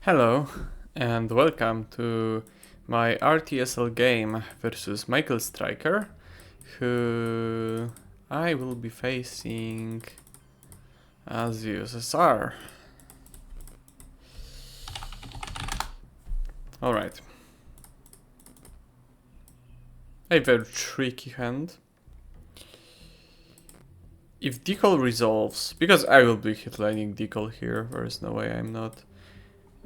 Hello and welcome to my RTSL game versus Michael Stryker, who I will be facing as USSR. Alright. A very tricky hand. If decal resolves, because I will be hitlining decal here, there is no way I'm not.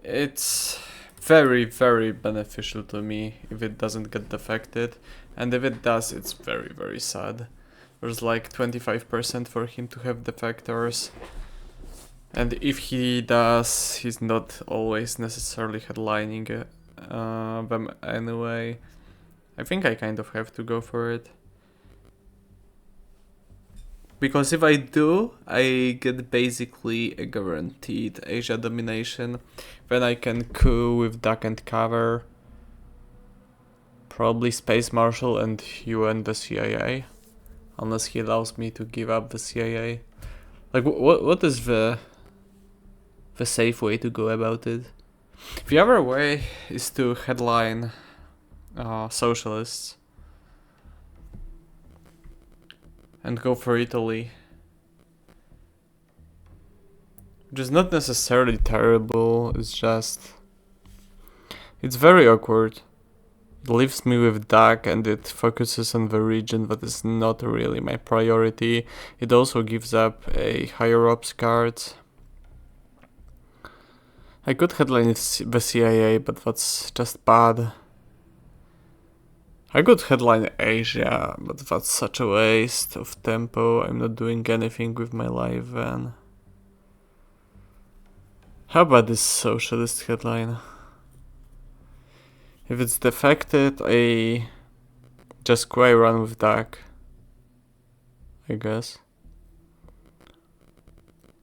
It's very beneficial to me if it doesn't get defected, and if it does, it's very sad. There's like 25% for him to have defectors, and if he does, he's not always necessarily headlining them anyway. I think I kind of have to go for it. Because if I do, I get basically a guaranteed Asia domination. Then I can coup with duck and cover. Probably Space Marshal and UN the CIA. Unless he allows me to give up the CIA. Like, what is the safe way to go about it? The other way is to headline socialists. And go for Italy. Which is not necessarily terrible, it's very awkward. It leaves me with duck and it focuses on the region that is not really my priority. It also gives up a higher ups card. I could headline the CIA, but that's just bad. I could headline Asia, but that's such a waste of tempo. I'm not doing anything with my life then. How about this socialist headline? If it's defected, I just quite run with duck, I guess.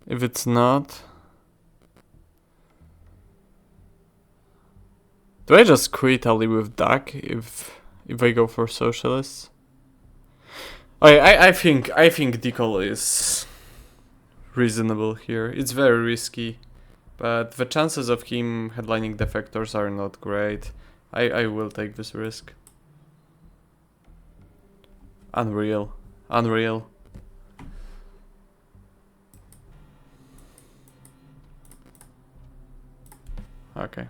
If it's not, do I just quit Italy with duck if I go for socialists? I think decal is reasonable here. It's very risky, but the chances of him headlining defectors are not great. I will take this risk. Unreal. Okay.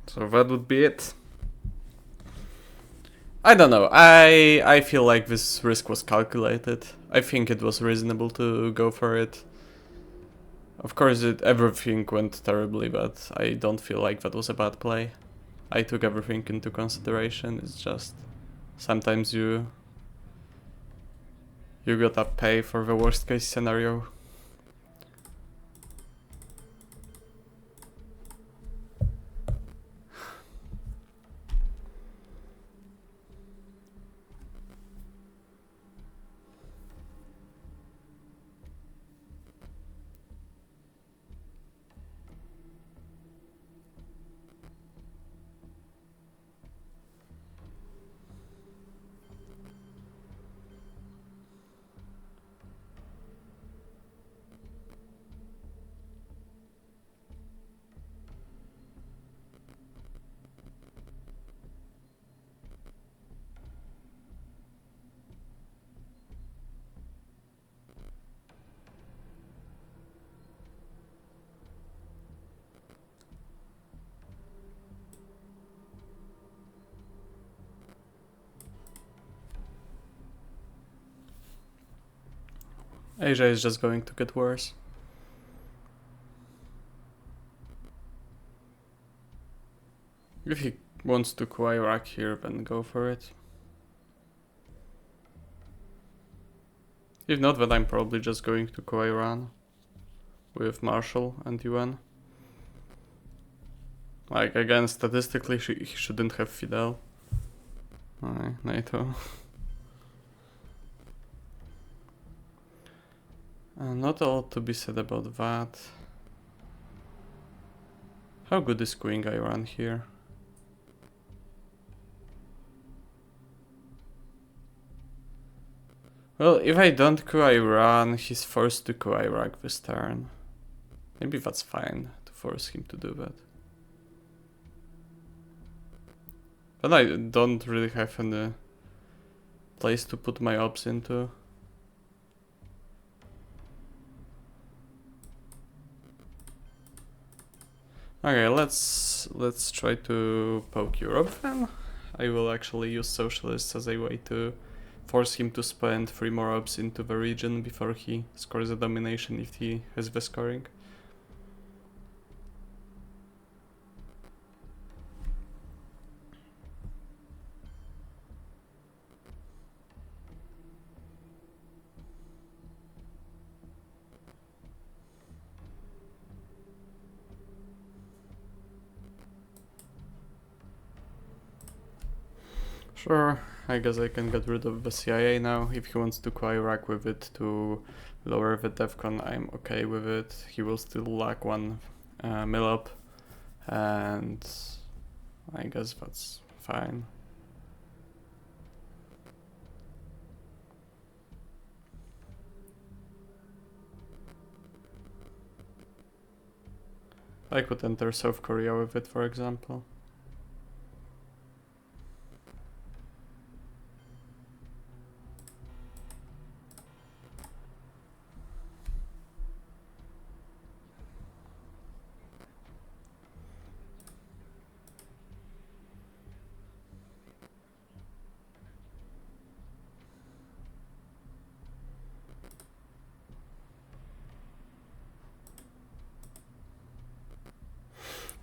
So that would be it. I don't know. I feel like this risk was calculated. I think it was reasonable to go for it. Of course, everything went terribly, but I don't feel like that was a bad play. I took everything into consideration. It's just sometimes you gotta pay for the worst case scenario. Asia is just going to get worse. If he wants to coup Iraq here, then go for it. If not, then I'm probably just going to coup Iran with Marshall and UN. Like, again, statistically, he shouldn't have Fidel. Alright, NATO. Not a lot to be said about that. How good is queuing Iran here? Well, if I don't coup Iran, he's forced to coup Iraq this turn. Maybe that's fine, to force him to do that. But I don't really have any place to put my ops into. Okay, let's try to poke Europe then. I will actually use socialists as a way to force him to spend 3 more ops into the region before he scores a domination if he has the scoring. Sure, I guess I can get rid of the CIA now. If he wants to co Iraq with it to lower the DEFCON, I'm okay with it. He will still lack 1 mil up, and I guess that's fine. I could enter South Korea with it, for example.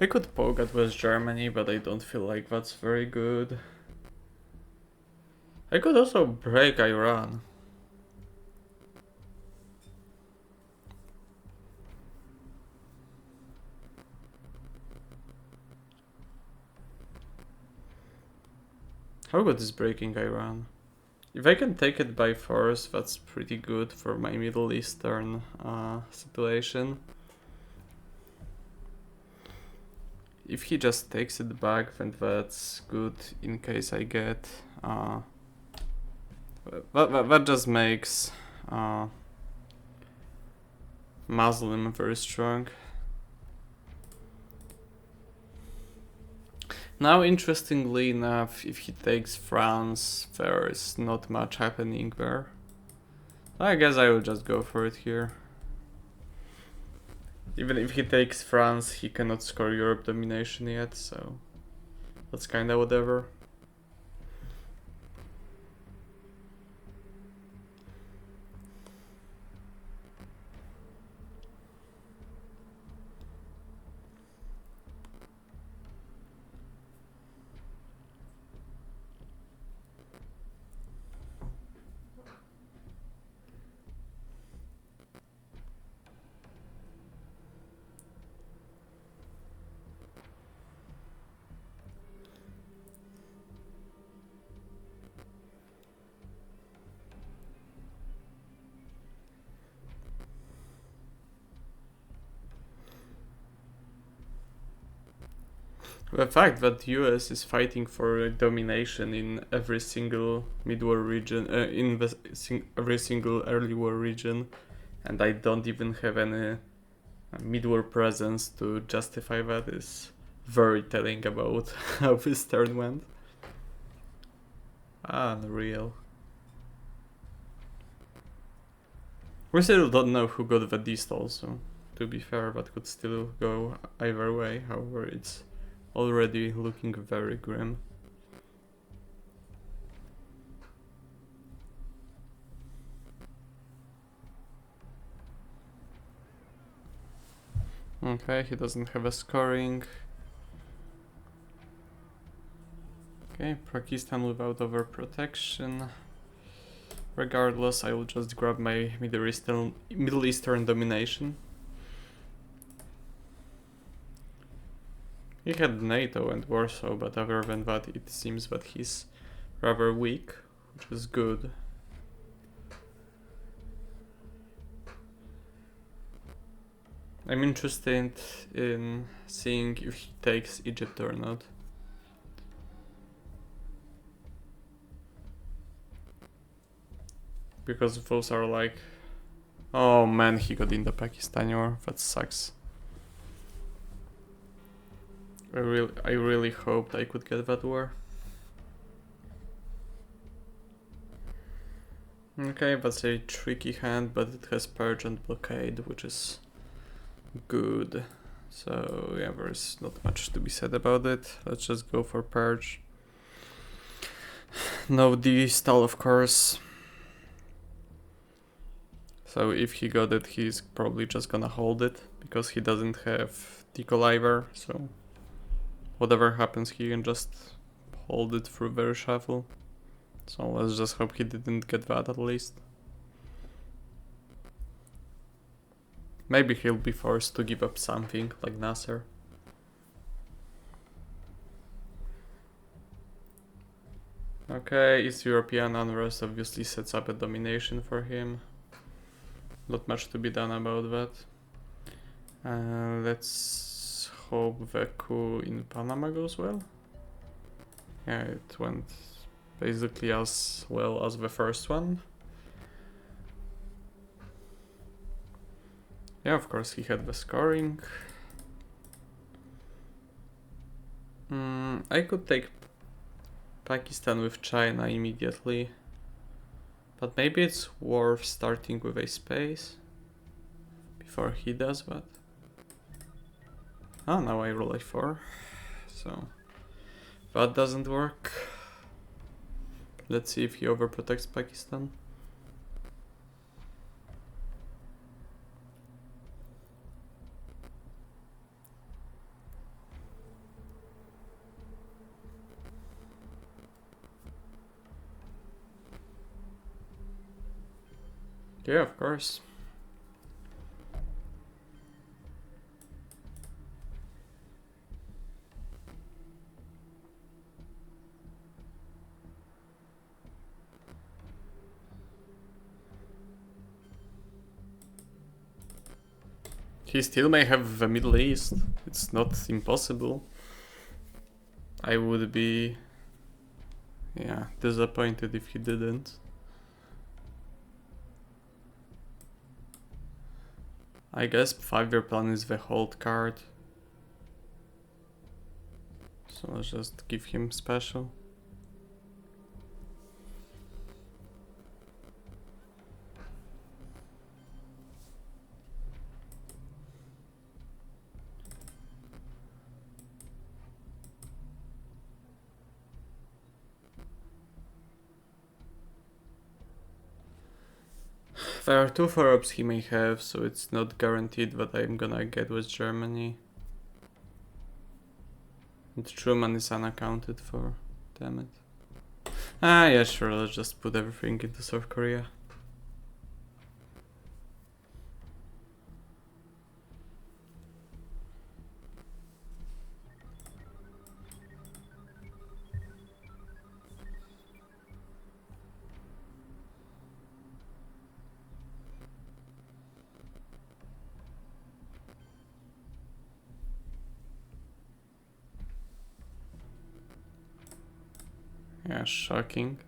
I could poke at West Germany, but I don't feel like that's very good. I could also break Iran. How good is breaking Iran? If I can take it by force, that's pretty good for my Middle Eastern situation. If he just takes it back, then that's good in case I get... that just makes Muslim very strong. Now, interestingly enough, if he takes France, there is not much happening there. I guess I will just go for it here. Even if he takes France, he cannot score Europe domination yet, so that's kinda whatever. The fact that US is fighting for domination in every single mid-war region, every single early war region, and I don't even have any mid-war presence to justify that is very telling about how this turn went. Unreal. We still don't know who got the distal, so to be fair, that could still go either way. However, it's already looking very grim. Okay, he doesn't have a scoring. Okay, Pakistan without overprotection. Regardless, I will just grab my Middle Eastern domination. He had NATO and Warsaw, but other than that, it seems that he's rather weak, which is good. I'm interested in seeing if he takes Egypt or not. Because those are like... Oh man, he got in the Pakistani war, that sucks. I really hoped I could get that war. Okay, that's a tricky hand, but it has Purge and Blockade, which is good. So yeah, there's not much to be said about it. Let's just go for Purge. No D-stall, of course. So if he got it, he's probably just gonna hold it, because he doesn't have Decoy either, so whatever happens, he can just hold it through their shuffle. So let's just hope he didn't get that at least. Maybe he'll be forced to give up something, like Nasser. Okay, East European unrest obviously sets up a domination for him. Not much to be done about that. Let's hope the coup in Panama goes well. Yeah, it went basically as well as the first one. Yeah, of course he had the scoring. I could take Pakistan with China immediately, but maybe it's worth starting with a space before he does that. Oh, now I roll a 4, so that doesn't work. Let's see if he overprotects Pakistan. Yeah, of course. He still may have the Middle East. It's not impossible. I would be, yeah, disappointed if he didn't. I guess 5-year plan is the hold card. So let's just give him special. There are 2 4-ups he may have, so it's not guaranteed that I'm gonna get with Germany. And Truman is unaccounted for, damn it. Ah, yeah, sure, let's just put everything into South Korea. Yeah, shocking.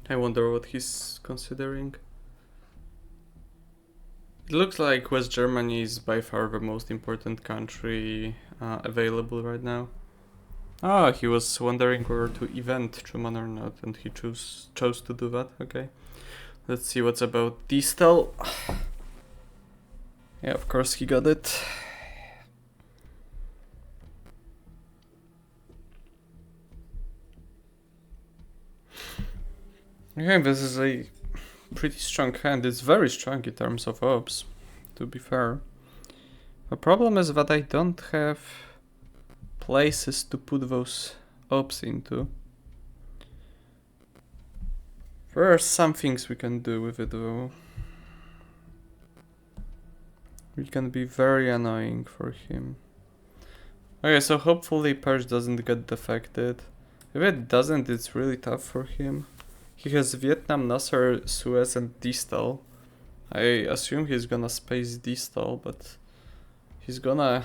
I wonder what he's considering. It It looks like West Germany is by far the most important country available right now. Oh, he was wondering whether to event Truman or not, and he chose to do that. Okay. Let's see what's about Distal. Yeah, of course he got it. Okay, this is a pretty strong hand. It's very strong in terms of ops, to be fair. The problem is that I don't have places to put those ops into. There are some things we can do with it though. We can be very annoying for him. Okay, so hopefully Perch doesn't get defected. If it doesn't, it's really tough for him. He has Vietnam, Nasser, Suez and Distal. I assume he's gonna space Distal, but he's gonna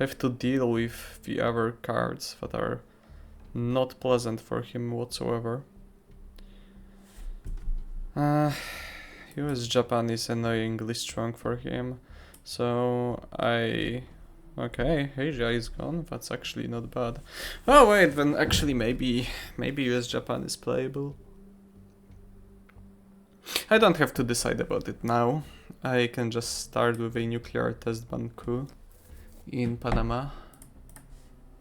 have to deal with the other cards that are not pleasant for him whatsoever. US Japan is annoyingly strong for him, so okay, Asia is gone. That's actually not bad. Oh wait, then actually maybe US Japan is playable. I don't have to decide about it now. I can just start with a nuclear test ban coup in Panama.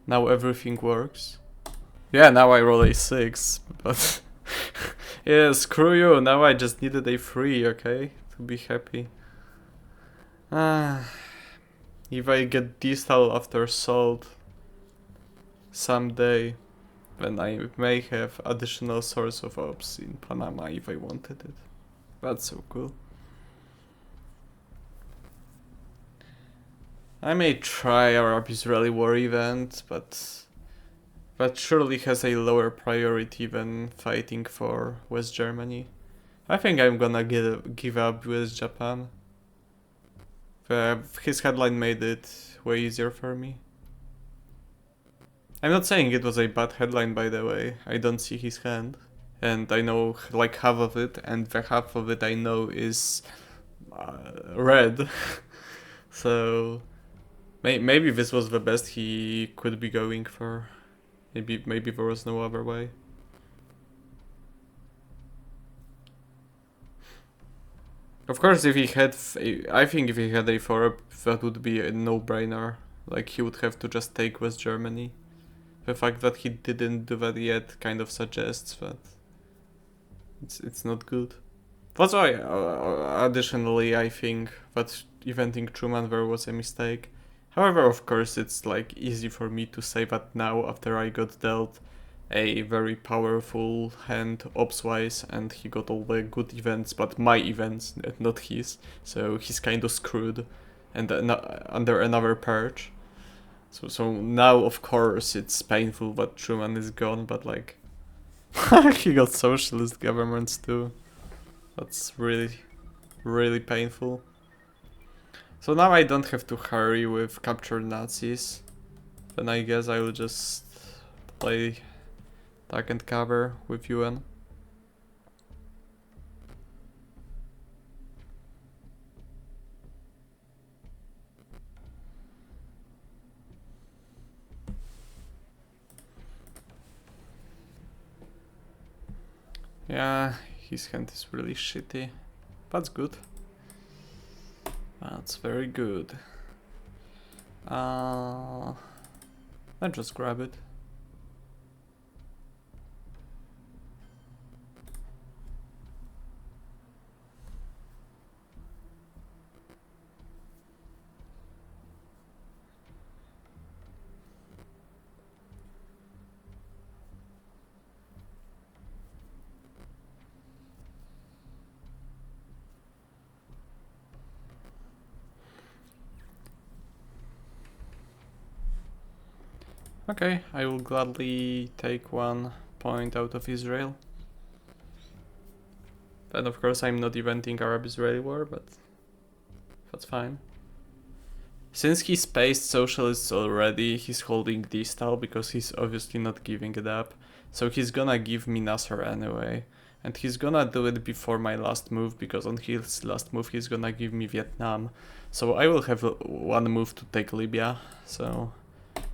Now everything works. Yeah, now I roll a 6, but yeah, screw you. Now I just needed a 3, okay, to be happy. If I get Distal after Salt someday, then I may have additional source of ops in Panama if I wanted it. That's so cool. I may try Arab-Israeli war event, but that surely has a lower priority than fighting for West Germany. I think I'm gonna give up West Japan. His headline made it way easier for me. I'm not saying it was a bad headline, by the way. I don't see his hand. And I know like half of it, and the half of it I know is red. So maybe this was the best he could be going for. Maybe there was no other way. Of course, if he had, I think if he had a 4-up, that would be a no-brainer. Like, he would have to just take West Germany. The fact that he didn't do that yet kind of suggests that it's not good. That's why, additionally, I think that eventing Truman there was a mistake. However, of course, it's like easy for me to say that now after I got dealt a very powerful hand ops-wise, and he got all the good events, but my events, not his. So he's kind of screwed, and under another purge. So now, of course, it's painful that Truman is gone, but like, he got socialist governments too. That's really, really painful. So now I don't have to hurry with captured Nazis. Then I guess I will just play Duck and Cover with UN. Yeah, his hand is really shitty. That's good. That's very good. I'll just grab it. Okay, I will gladly take 1 point out of Israel. And of course I'm not eventing Arab-Israeli war, but that's fine. Since he spaced socialists already, he's holding Distal because he's obviously not giving it up. So he's gonna give me Nasser anyway. And he's gonna do it before my last move, because on his last move he's gonna give me Vietnam. So I will have one move to take Libya, so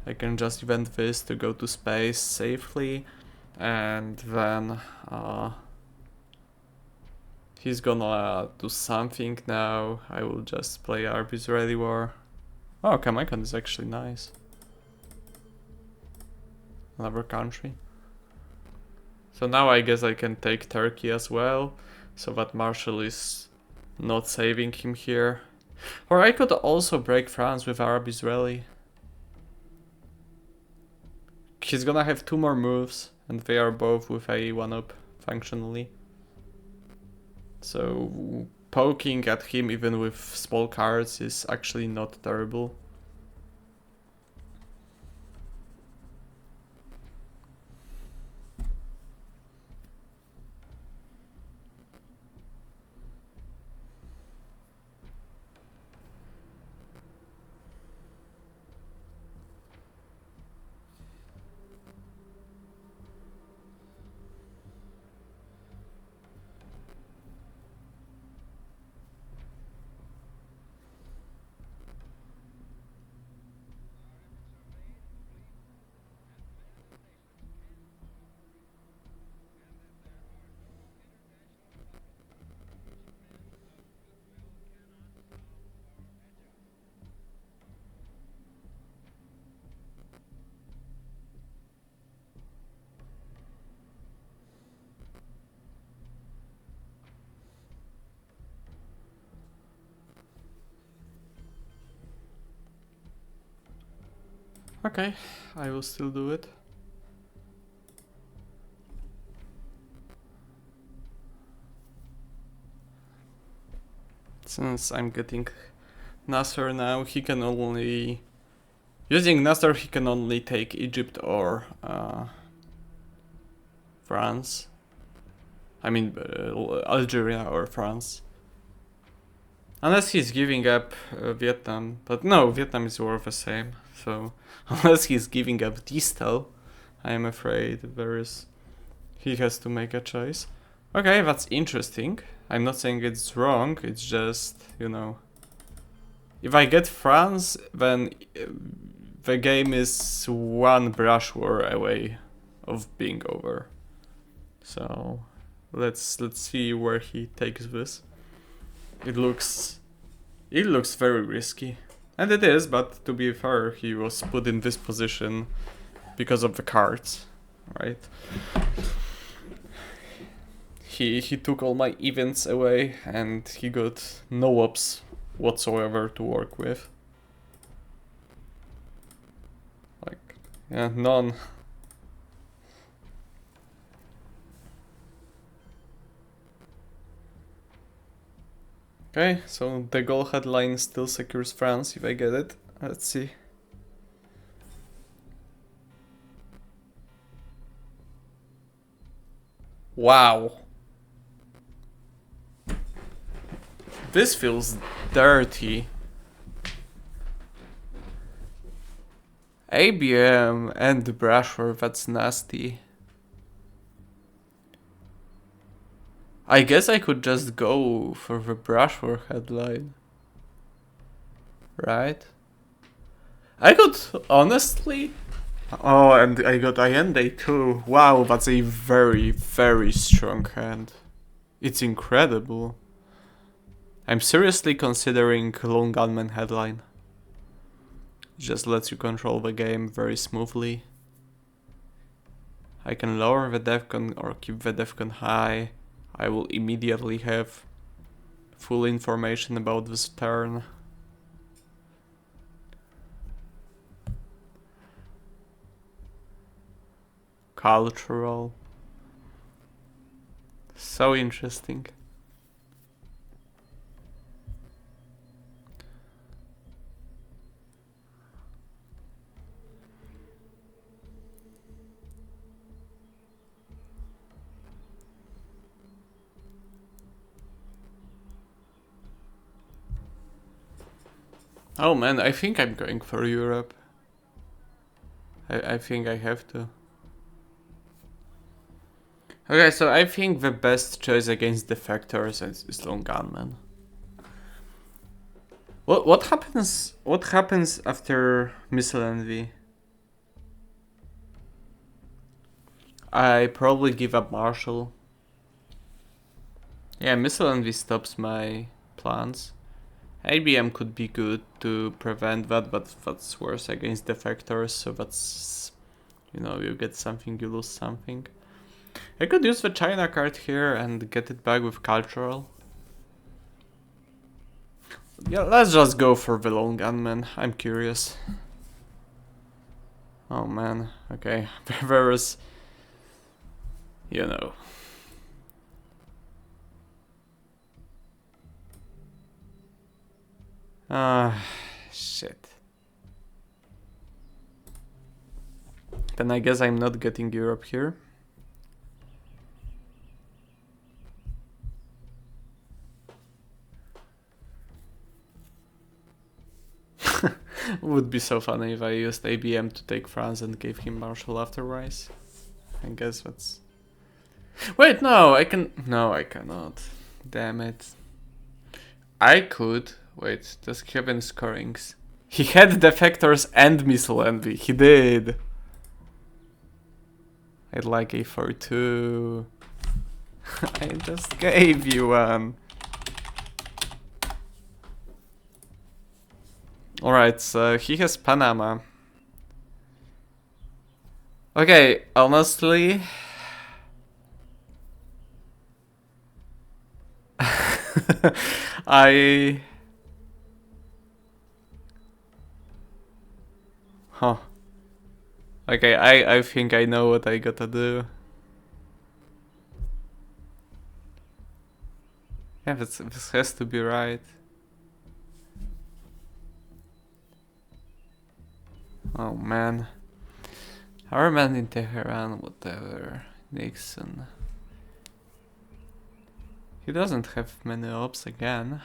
I can just event this to go to space safely, and then he's gonna do something now. I will just play Arab-Israeli war. Oh, Kamaikon is actually nice. Another country. So now I guess I can take Turkey as well, so that Marshall is not saving him here. Or I could also break France with Arab-Israeli. He's gonna have 2 more moves, and they are both with a 1-up functionally. So poking at him even with small cards is actually not terrible. Okay, I will still do it. Since I'm getting Nasser now, he can only... Using Nasser, he can only take Egypt or France. I mean, Algeria or France. Unless he's giving up Vietnam. But no, Vietnam is worth the same. So, unless he's giving up Distal, I'm afraid he has to make a choice. Okay, that's interesting. I'm not saying it's wrong, it's just, you know... If I get France, then the game is 1 brush war away of being over. So, let's see where he takes this. It looks very risky. And it is, but to be fair, he was put in this position because of the cards, right? He took all my events away, and he got no ops whatsoever to work with. Like, yeah, none. Okay, so the goal headline still secures France if I get it. Let's see. Wow. This feels dirty. ABM and the brusher, that's nasty. I guess I could just go for the brusher headline. Right? I could honestly... Oh, and I got Allende too. Wow, that's a very, very strong hand. It's incredible. I'm seriously considering Lone Gunman headline. It just lets you control the game very smoothly. I can lower the defcon or keep the defcon high. I will immediately have full information about this turn. Cultural. So interesting. Oh man, I think I'm going for Europe. I think I have to. Okay, so I think the best choice against defectors is long gunman. What happens after missile envy? I probably give up Marshall. Yeah, missile envy stops my plans. ABM could be good to prevent that, but that's worse against defectors, so that's... You know, you get something, you lose something. I could use the China card here and get it back with cultural. Yeah, let's just go for the long gunman. I'm curious. Oh man, okay. There is... You know. Ah, shit. Then I guess I'm not getting Europe here. Would be so funny if I used ABM to take France and gave him Marshall afterwards. I guess that's... Wait, no, I can... No, I cannot. Damn it. I could... Wait, does he have any scorings? He had defectors and missile envy. He did. I'd like a4 too. I just gave you one. Alright, so he has Panama. Okay, honestly... I... Huh. Okay, I think I know what I gotta do. Yeah, this has to be right. Oh man. Our man in Tehran, whatever. Nixon. He doesn't have many ops again.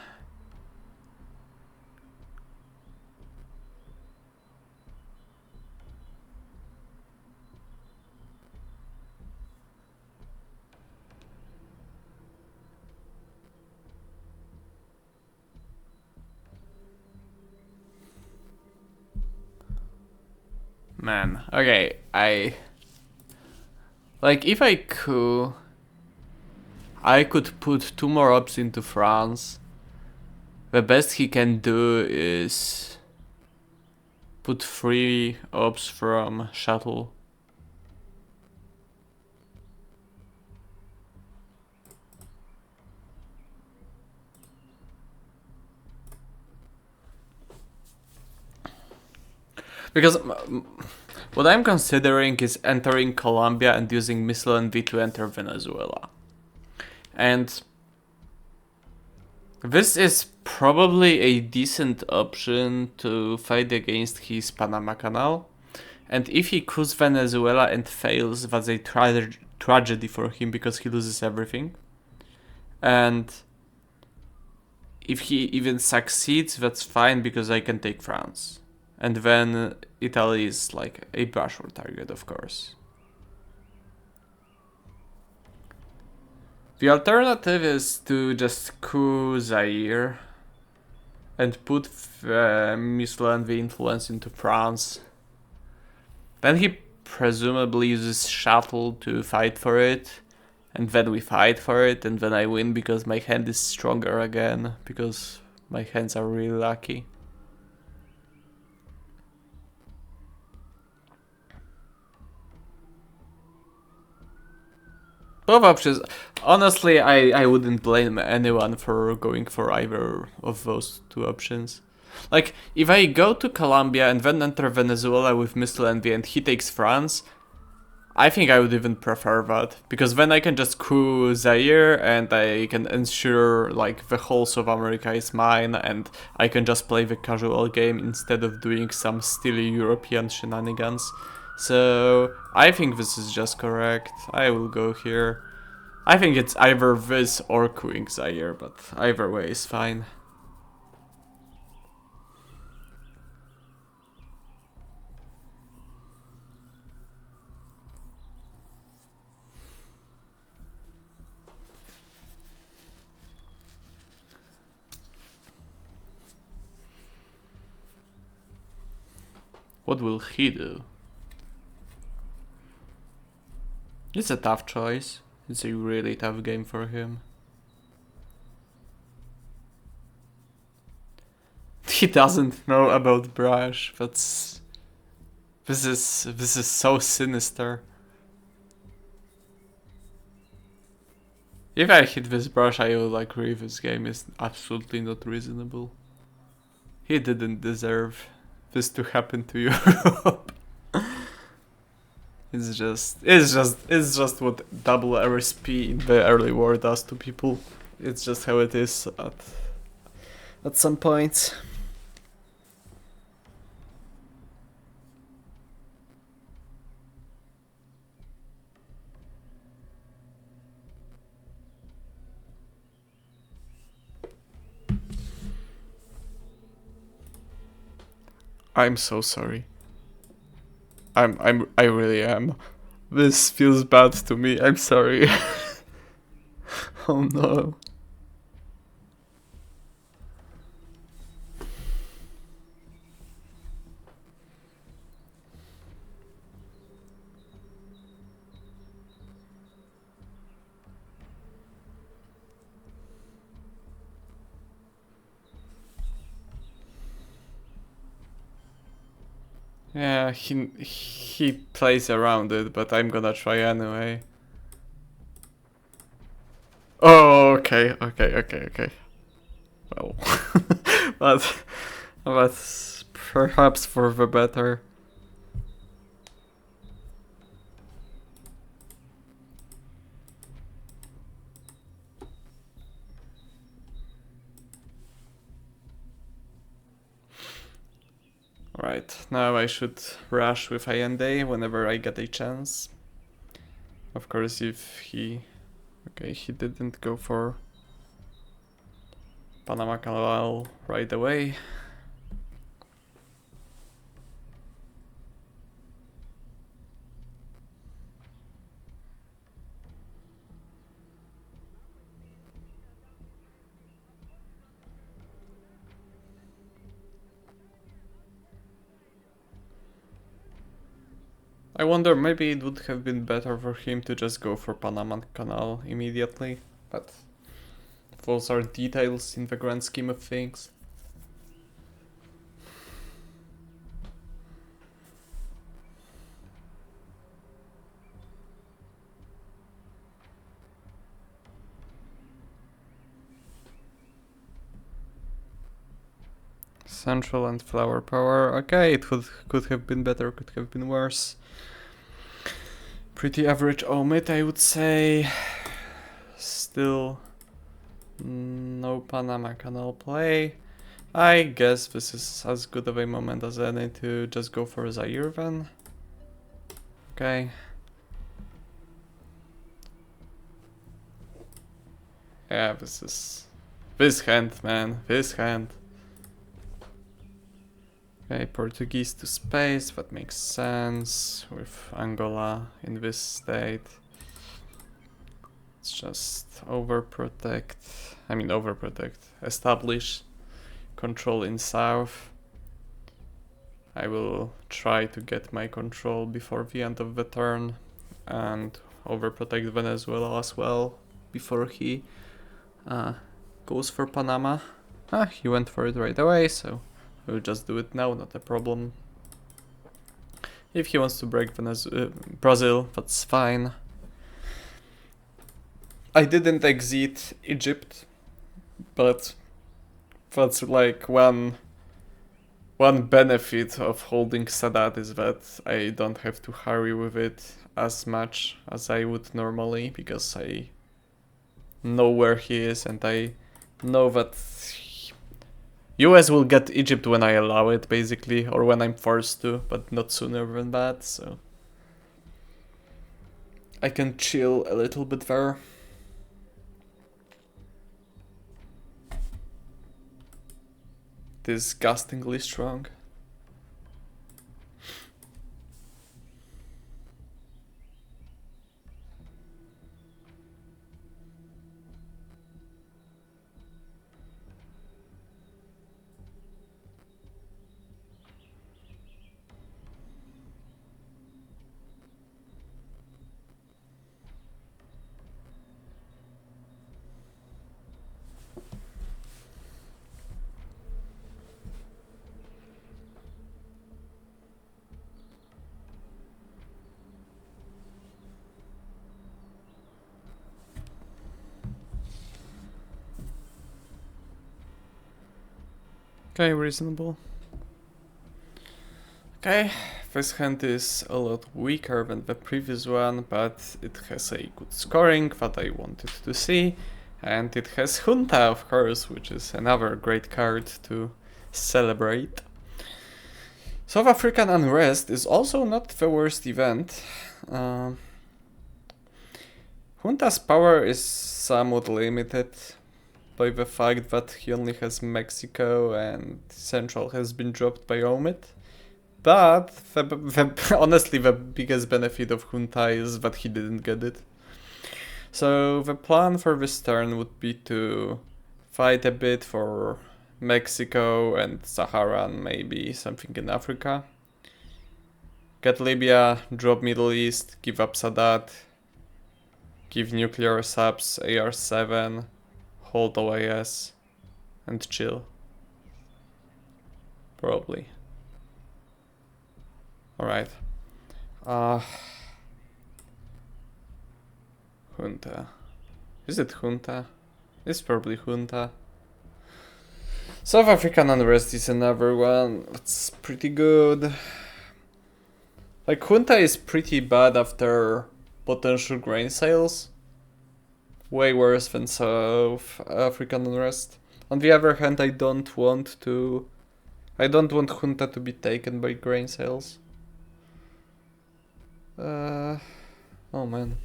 Man, okay, like, if I could... I could put 2 more ops into France. The best he can do is... put 3 ops from shuttle. Because what I'm considering is entering Colombia and using missile envy to enter Venezuela. And this is probably a decent option to fight against his Panama Canal. And if he coups Venezuela and fails, that's a tragedy for him because he loses everything. And if he even succeeds, that's fine because I can take France. And then Italy is like a brushwood target, of course. The alternative is to just coup Zaire and put missile envy influence into France. Then he presumably uses shuttle to fight for it. And then we fight for it, and then I win because my hand is stronger again, because my hands are really lucky. Both options. Honestly, I wouldn't blame anyone for going for either of those 2 options. Like, if I go to Colombia and then enter Venezuela with missile envy and he takes France, I think I would even prefer that, because then I can just coup Zaire and I can ensure like the whole South America is mine and I can just play the casual game instead of doing some silly European shenanigans. So I think this is just correct. I will go here. I think it's either this or couing Zaire, but either way is fine. What will he do? It's a tough choice. It's a really tough game for him. He doesn't know about brush. This is so sinister. If I hit this brush, I will agree this game is absolutely not reasonable. He didn't deserve this to happen to Europe. It's just what double RSP in the early war does to people. It's just how it is at some points. I'm so sorry. I really am. This feels bad to me. I'm sorry. Oh no. Yeah, he plays around it, but I'm gonna try anyway. Oh, okay. Well, but that's perhaps for the better. Right, now I should rush with Allende whenever I get a chance. Of course, if he... Okay, he didn't go for Panama Canal right away. I wonder, maybe it would have been better for him to just go for Panama Canal immediately, but those are details in the grand scheme of things. Central and flower power. Okay, it could have been better, could have been worse. Pretty average omit, I would say. Still no Panama Canal play. I guess this is as good of a moment as any to just go for Zaire then. Okay. Yeah, this hand, man, this hand. Okay, Portuguese to space, that makes sense with Angola in this state. Let's just overprotect, establish control in south. I will try to get my control before the end of the turn and overprotect Venezuela as well before he goes for Panama. He went for it right away, so we'll just do it now, not a problem. If he wants to break Brazil, that's fine. I didn't exit Egypt, but that's like one benefit of holding Sadat is that I don't have to hurry with it as much as I would normally, because I know where he is and I know that US will get Egypt when I allow it, basically, or when I'm forced to, but not sooner than that, so I can chill a little bit there. Disgustingly strong. Okay, reasonable. Okay, this hand is a lot weaker than the previous one, but it has a good scoring that I wanted to see. And it has Junta, of course, which is another great card to celebrate. South African Unrest is also not the worst event. Junta's power is somewhat limited by the fact that he only has Mexico and Central has been dropped by Omid. But honestly, the biggest benefit of Junta is that he didn't get it. So the plan for this turn would be to fight a bit for Mexico and Sahara and maybe something in Africa. Get Libya, drop Middle East, give up Sadat, give nuclear subs AR-7, hold OAS, and chill. Probably. Alright. Junta. Is it Junta? It's probably Junta. South African Unrest is another one that's pretty good. Like, Junta is pretty bad after potential grain sales. Way worse than South African Unrest. On the other hand, I don't want Junta to be taken by grain sales. Oh man.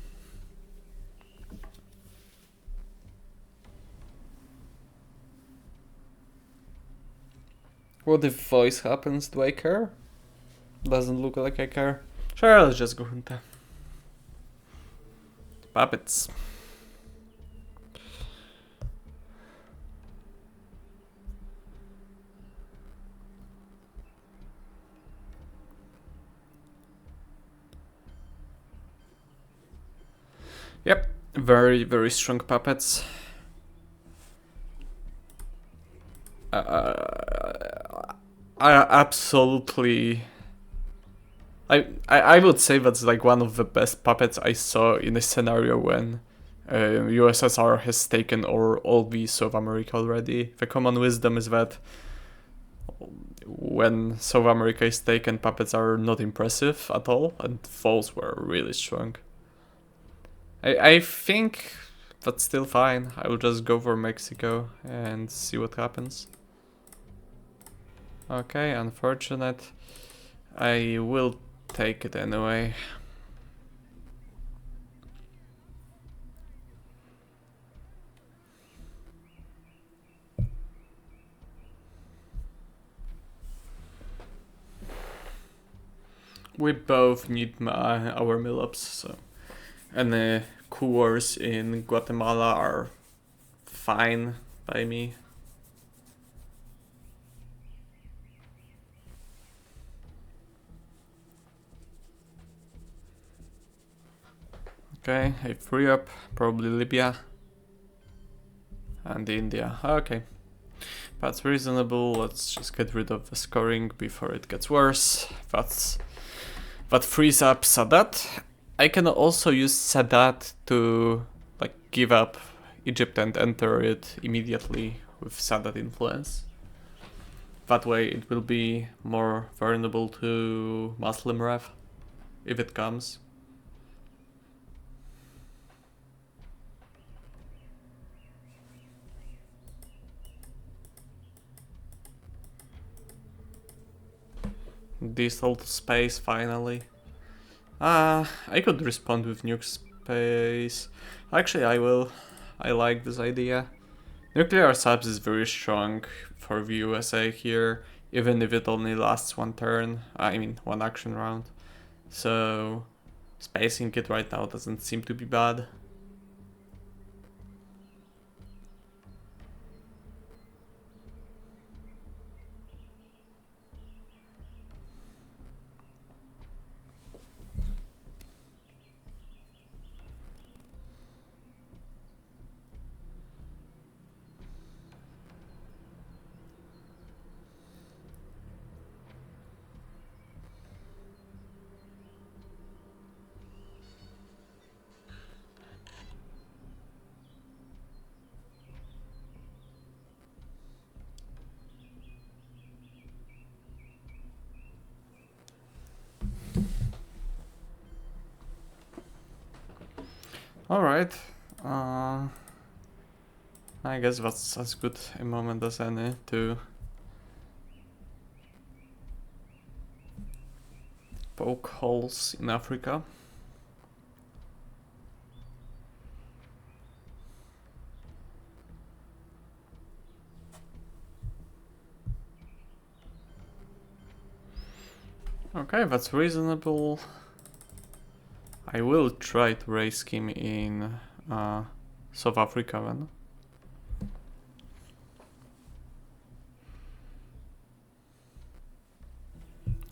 What if voice happens? Do I care? Doesn't look like I care. Sure, let's just go Junta. Puppets. Yep, very, very strong puppets. I absolutely... I would say that's like one of the best puppets I saw in a scenario when USSR has taken all the South America already. The common wisdom is that when South America is taken, puppets are not impressive at all, and those were really strong. I think that's still fine. I will just go for Mexico and see what happens. Okay, unfortunate. I will take it anyway. We both need our mill-ups, so... And cores in Guatemala are fine by me. Okay, I free up, probably Libya. And India, okay. That's reasonable, let's just get rid of the scoring before it gets worse. That frees up Sadat. I can also use Sadat to like give up Egypt and enter it immediately with Sadat influence. That way it will be more vulnerable to Muslim Rev if it comes. Default space finally. I could respond with nuke space. Actually, I will. I like this idea. Nuclear subs is very strong for the USA here, even if it only lasts one turn. I mean, one action round. So, spacing it right now doesn't seem to be bad. Alright. I guess that's as good a moment as any to poke holes in Africa. Okay, that's reasonable. I will try to raise him in South Africa then.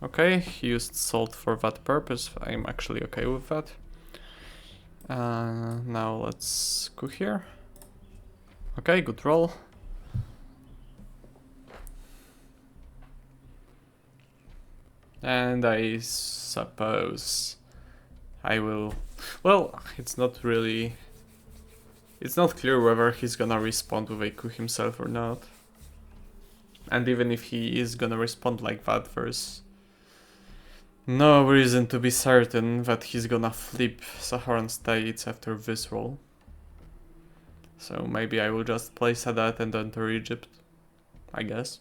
Okay, he used salt for that purpose. I'm actually okay with that. Now let's go here. Okay, good roll. And I suppose I will... Well, it's not really... It's not clear whether he's gonna respond with a coup himself or not. And even if he is gonna respond like that, there's no reason to be certain that he's gonna flip Saharan states after this roll. So maybe I will just play Sadat and enter Egypt, I guess.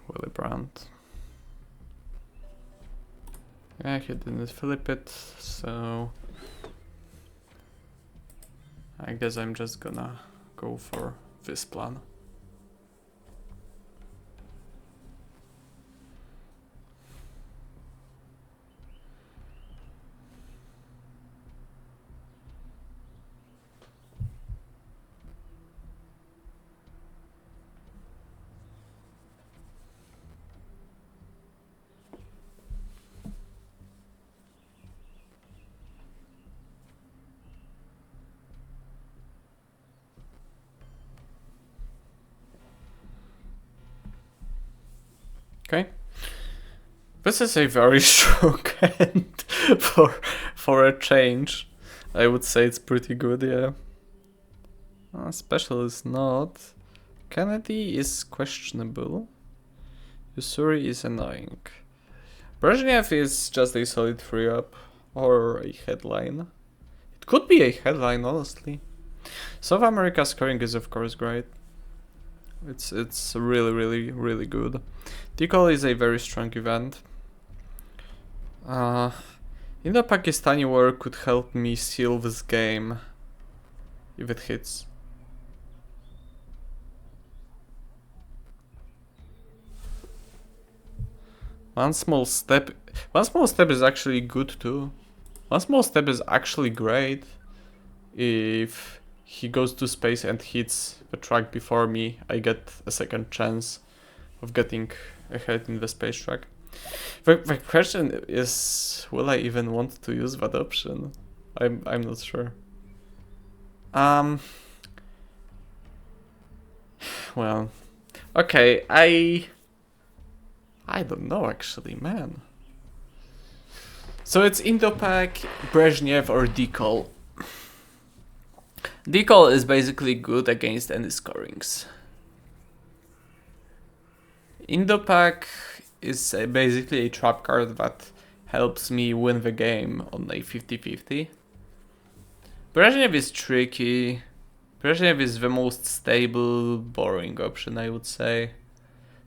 Willy Brandt. Yeah, he didn't flip it, so I guess I'm just gonna go for this plan. Okay. This is a very strong hand for a change. I would say it's pretty good, yeah. Special is not. Kennedy is questionable. Usuri is annoying. Brezhnev is just a solid 3-up or a headline. It could be a headline, honestly. South America scoring is of course great. It's really good. Decal is a very strong event. Indo-Pakistani war could help me seal this game if it hits. One small step is actually good too. One small step is actually great if he goes to space and hits the track before me. I get a second chance of getting ahead in the space track. The question is, will I even want to use that option? I'm not sure. Well, okay, I don't know actually, man. So it's Indo-Pak, Brezhnev or Decal. Decal is basically good against any scorings. Indo-Pak is basically a trap card that helps me win the game on a 50-50. Brezhnev is tricky. Brezhnev is the most stable, boring option, I would say.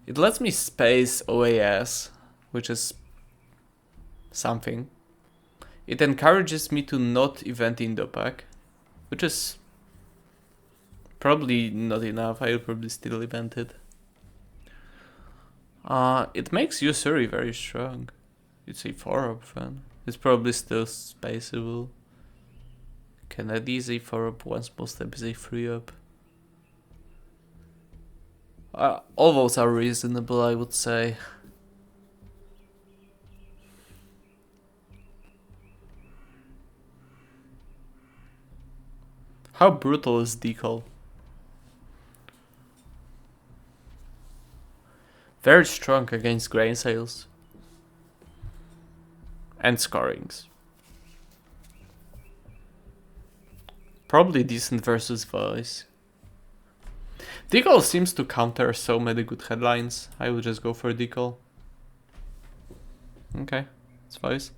It lets me space OAS, which is something. It encourages me to not event Indo-Pak, which is probably not enough. I'll probably still event it. It makes Usuri very strong. It's a 4-up fan. It's probably still spaceable. Kennedy is a 4-up, one small step is a 3-up. All those are reasonable, I would say. How brutal is Decal? Very strong against grain sales. And scorings. Probably decent versus voice. Decal seems to counter so many good headlines. I will just go for Decal. Okay, it's voice.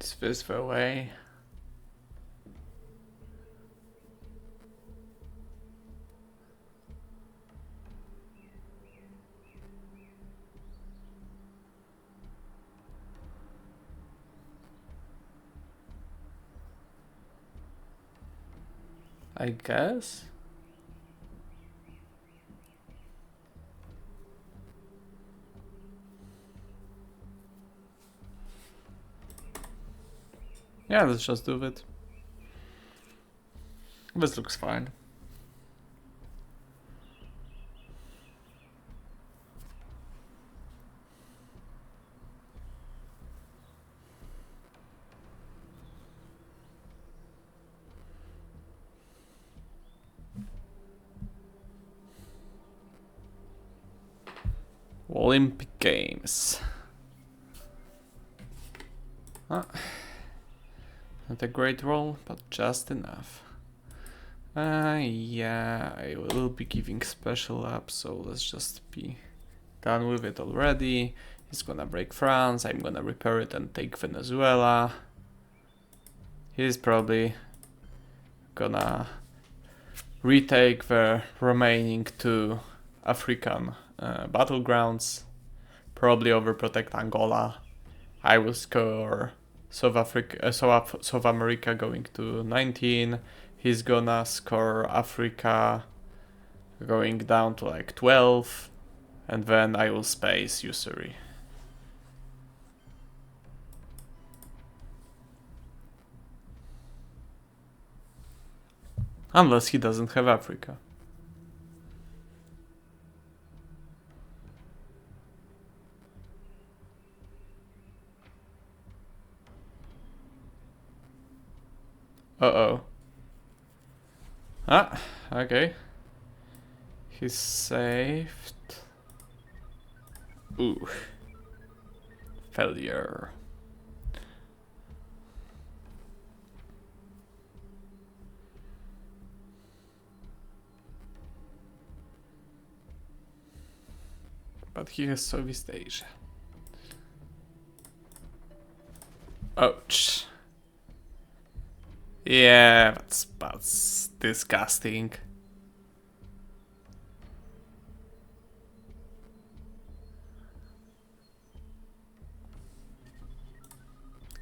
Is this the way? I guess. Yeah, let's just do it. This looks fine. Olympic Games. Not a great roll, but just enough. Yeah, I will be giving special up, so let's just be done with it already. He's gonna break France, I'm gonna repair it and take Venezuela. He's probably gonna retake the remaining two African battlegrounds, probably overprotect Angola. I will score South America going to 19. He's gonna score Africa going down to like 12, and then I will space usury. Unless he doesn't have Africa. Uh-oh. Ah, okay. He's saved. Ooh. Failure. But he has Southeast Asia. Ouch. Yeah, that's disgusting.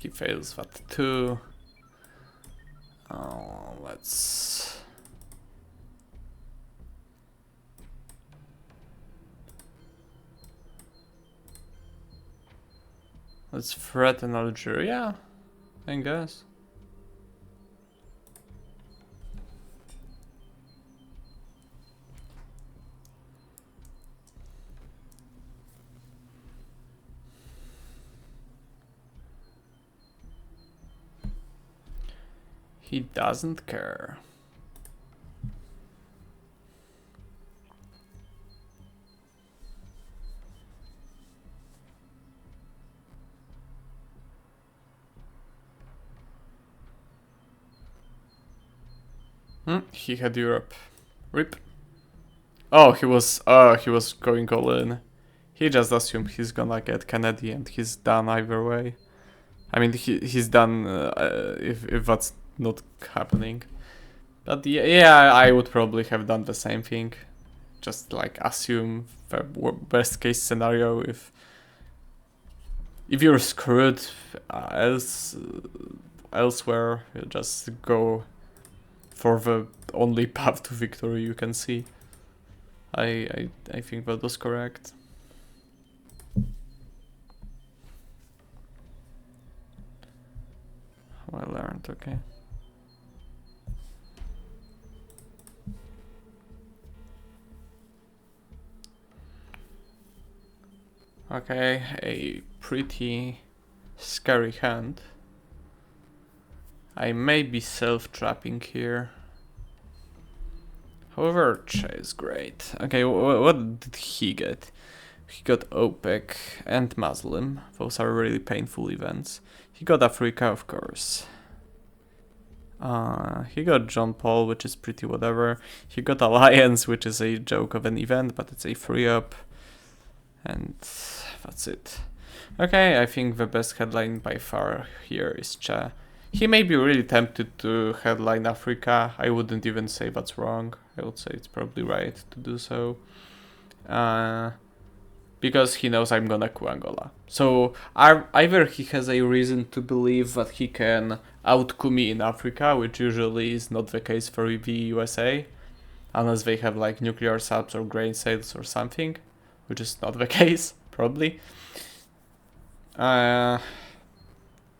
He fails that too. Oh, let's threaten Algeria, I guess. He doesn't care. He had Europe. Rip. Oh, he was going all in. He just assumed he's gonna get Kennedy and he's done either way. I mean, he's done if that's not happening. But yeah, I would probably have done the same thing. Just like assume the best case scenario. If you're screwed elsewhere, you just go for the only path to victory you can see. I think that was correct. Well learned, okay. Okay, a pretty scary hand. I may be self-trapping here. However, Che is great. Okay, what did he get? He got OPEC and Muslim. Those are really painful events. He got Africa, of course. He got John Paul, which is pretty whatever. He got Alliance, which is a joke of an event, but it's a free up. And that's it. Okay, I think the best headline by far here is Che. He may be really tempted to headline Africa. I wouldn't even say that's wrong. I would say it's probably right to do so. Because he knows I'm gonna coup Angola. So either he has a reason to believe that he can out-coup me in Africa, which usually is not the case for the USA, unless they have like nuclear subs or grain sales or something, which is not the case, probably.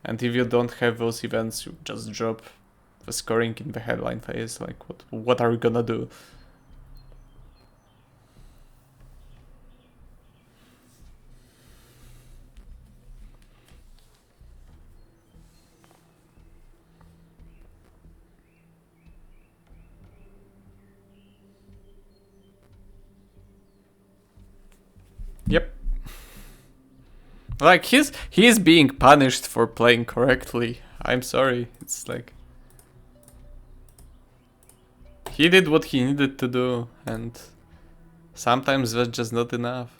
And if you don't have those events, you just drop the scoring in the headline phase. Like, what are we gonna do? Yep. Like, he's being punished for playing correctly. I'm sorry. It's like he did what he needed to do, and sometimes that's just not enough.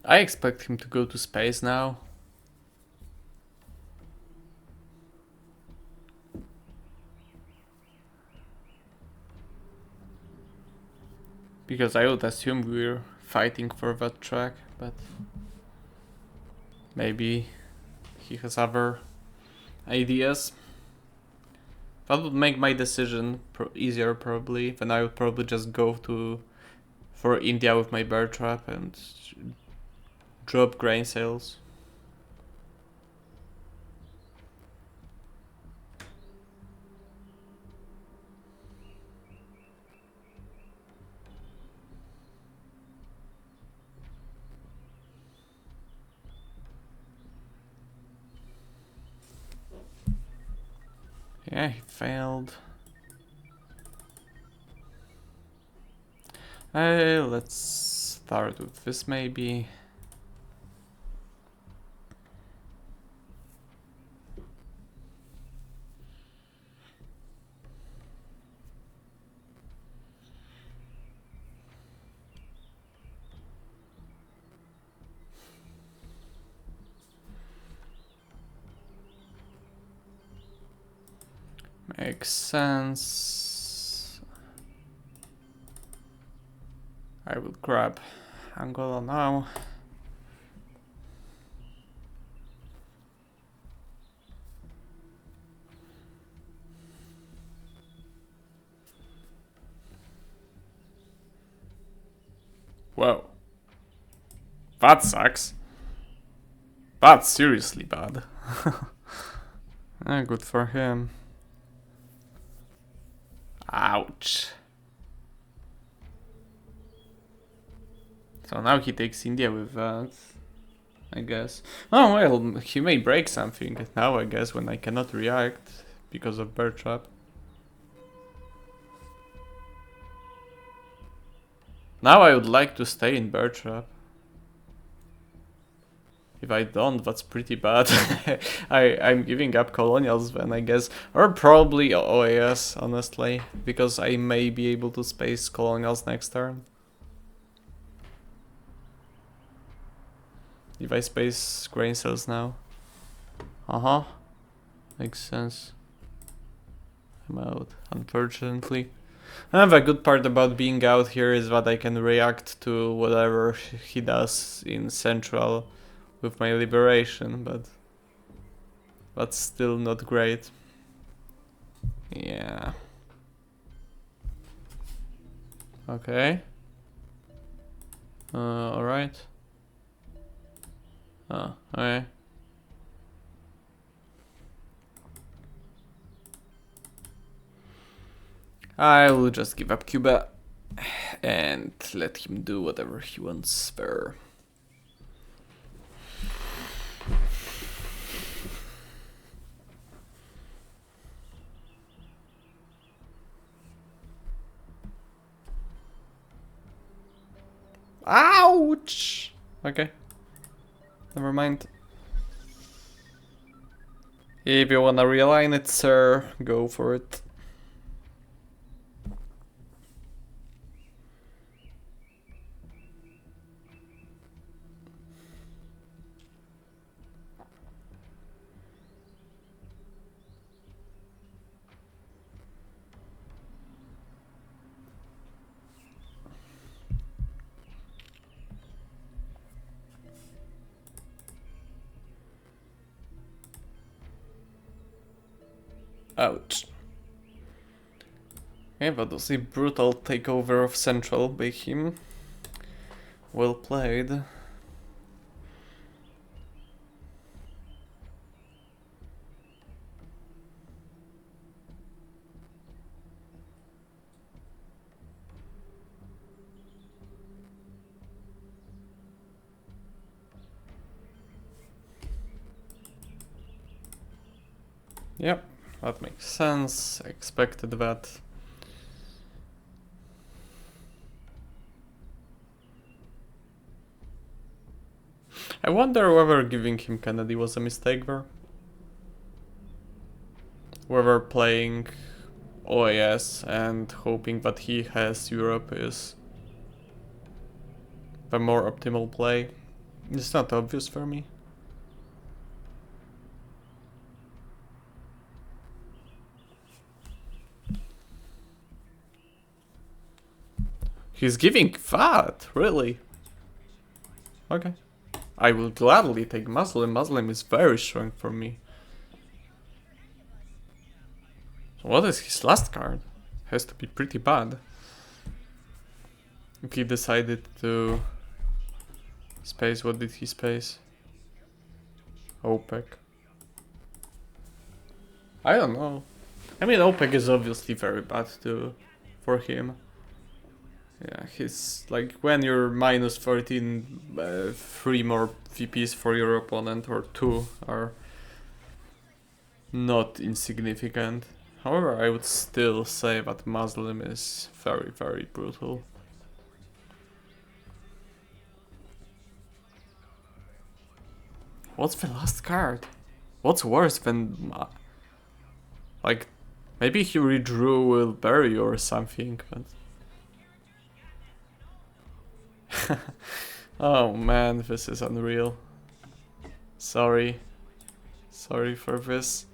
I expect him to go to space now. Because I would assume we're fighting for that track, but maybe he has other ideas. That would make my decision easier probably. Then I would probably just go for India with my bear trap and drop grain sales. Yeah, he failed. Let's start with this maybe. Makes sense. I will grab Angola now. Whoa. That sucks. That's seriously bad. Good for him. Ouch. So now he takes India with that, I guess. Oh well, he may break something now, I guess, when I cannot react because of bear trap. Now I would like to stay in bear trap. If I don't, that's pretty bad. I'm giving up colonials then, I guess. Or probably OAS, honestly. Because I may be able to space colonials next turn. If I space grain cells now. Uh-huh. Makes sense. I'm out, unfortunately. And the good part about being out here is that I can react to whatever he does in Central with my liberation, but that's still not great. Yeah. Okay. Alright. Oh, okay. I will just give up Cuba and let him do whatever he wants there. Ouch! Okay. Never mind. If you wanna realign it, sir, go for it. Ouch. Yeah, that was a brutal takeover of Central by him. Well played. Yep, that makes sense. I expected that. I wonder whether giving him Kennedy was a mistake there. Whether playing OAS and hoping that he has Europe is the more optimal play. It's not obvious for me. He's giving that, really? Okay. I will gladly take Muslim. Muslim is very strong for me. So what is his last card? Has to be pretty bad. If he decided to space, what did he space? OPEC. I don't know. I mean, OPEC is obviously very bad too for him. Yeah, he's like when you're minus 14, 3 more VPs for your opponent or 2 are not insignificant. However, I would still say that Muslim is very, very brutal. What's the last card? What's worse than... like, maybe he redrew Will Bury or something, but... Oh man, this is unreal. Sorry. Sorry for this.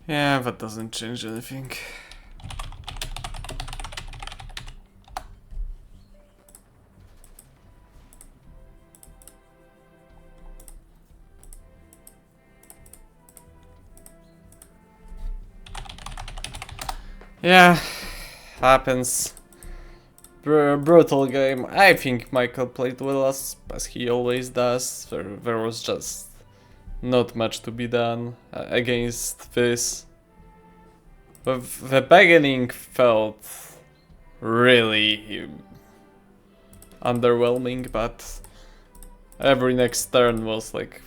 Yeah, that doesn't change anything. Yeah, happens. Brutal game. I think Michael played well as he always does. There was just not much to be done against this. The beginning felt really underwhelming, but every next turn was like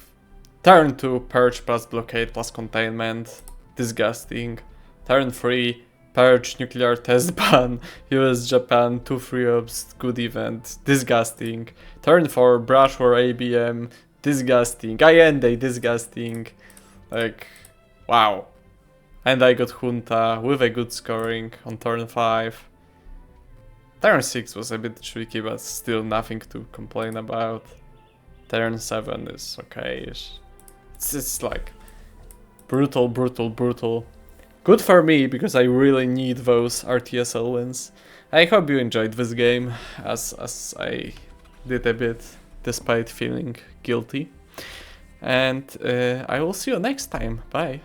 turn 2 purge plus blockade plus containment, disgusting. Turn 3 purge nuclear test ban, US Japan 2 free ops, good event, disgusting. Turn 4 brush war ABM, disgusting. IND disgusting. Like, wow. And I got Junta with a good scoring on turn 5. Turn 6 was a bit tricky, but still nothing to complain about. Turn 7 is okay-ish. It's like brutal, brutal, brutal. Good for me, because I really need those RTSL wins. I hope you enjoyed this game, as I did a bit, despite feeling guilty. And I will see you next time. Bye.